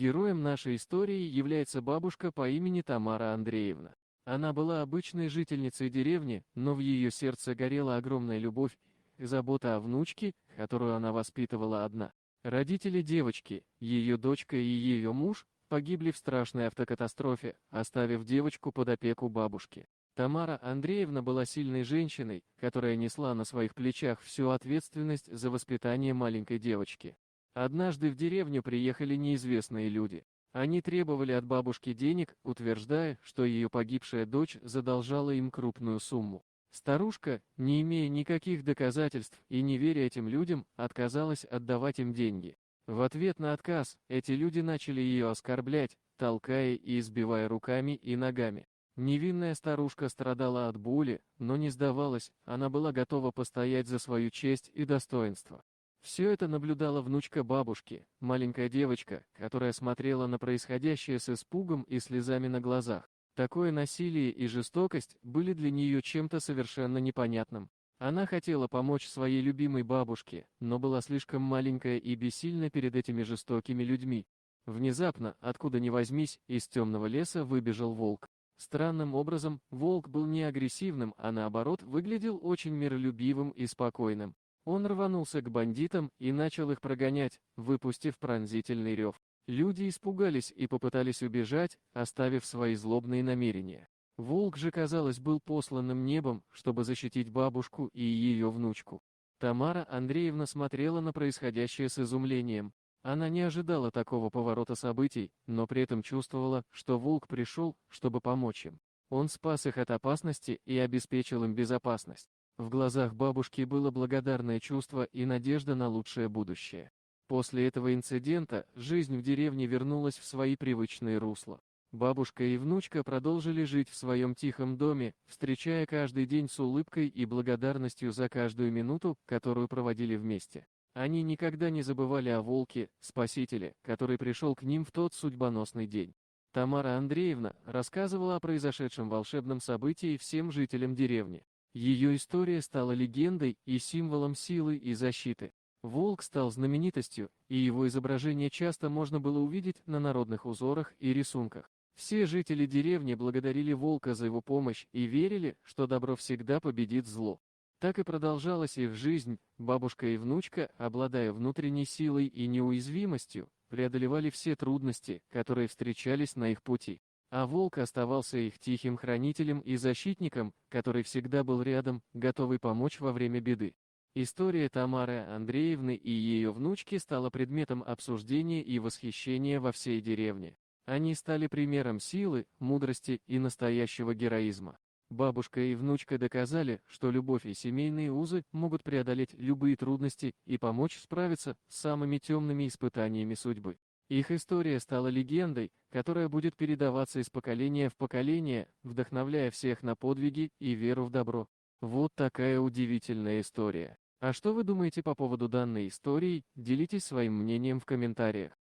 Героем нашей истории является бабушка по имени Тамара Андреевна. Она была обычной жительницей деревни, но в ее сердце горела огромная любовь и забота о внучке, которую она воспитывала одна. Родители девочки, ее дочка и ее муж, погибли в страшной автокатастрофе, оставив девочку под опеку бабушки. Тамара Андреевна была сильной женщиной, которая несла на своих плечах всю ответственность за воспитание маленькой девочки. Однажды в деревню приехали неизвестные люди. Они требовали от бабушки денег, утверждая, что ее погибшая дочь задолжала им крупную сумму. Старушка, не имея никаких доказательств и не веря этим людям, отказалась отдавать им деньги. В ответ на отказ, эти люди начали ее оскорблять, толкая и избивая руками и ногами. Невинная старушка страдала от боли, но не сдавалась, она была готова постоять за свою честь и достоинство. Все это наблюдала внучка бабушки, маленькая девочка, которая смотрела на происходящее с испугом и слезами на глазах. Такое насилие и жестокость были для нее чем-то совершенно непонятным. Она хотела помочь своей любимой бабушке, но была слишком маленькая и бессильна перед этими жестокими людьми. Внезапно, откуда ни возьмись, из темного леса выбежал волк. Странным образом, волк был не агрессивным, а наоборот выглядел очень миролюбивым и спокойным. Он рванулся к бандитам и начал их прогонять, выпустив пронзительный рев. Люди испугались и попытались убежать, оставив свои злобные намерения. Волк же, казалось, был посланным небом, чтобы защитить бабушку и ее внучку. Тамара Андреевна смотрела на происходящее с изумлением. Она не ожидала такого поворота событий, но при этом чувствовала, что волк пришел, чтобы помочь им. Он спас их от опасности и обеспечил им безопасность. В глазах бабушки было благодарное чувство и надежда на лучшее будущее. После этого инцидента жизнь в деревне вернулась в свои привычные русла. Бабушка и внучка продолжили жить в своем тихом доме, встречая каждый день с улыбкой и благодарностью за каждую минуту, которую проводили вместе. Они никогда не забывали о волке, спасителе, который пришел к ним в тот судьбоносный день. Тамара Андреевна рассказывала о произошедшем волшебном событии всем жителям деревни. Ее история стала легендой и символом силы и защиты. Волк стал знаменитостью, и его изображение часто можно было увидеть на народных узорах и рисунках. Все жители деревни благодарили волка за его помощь и верили, что добро всегда победит зло. Так и продолжалась их жизнь, бабушка и внучка, обладая внутренней силой и неуязвимостью, преодолевали все трудности, которые встречались на их пути. А волк оставался их тихим хранителем и защитником, который всегда был рядом, готовый помочь во время беды. История Тамары Андреевны и ее внучки стала предметом обсуждения и восхищения во всей деревне. Они стали примером силы, мудрости и настоящего героизма. Бабушка и внучка доказали, что любовь и семейные узы могут преодолеть любые трудности и помочь справиться с самыми темными испытаниями судьбы. Их история стала легендой, которая будет передаваться из поколения в поколение, вдохновляя всех на подвиги и веру в добро. Вот такая удивительная история. А что вы думаете по поводу данной истории? Делитесь своим мнением в комментариях.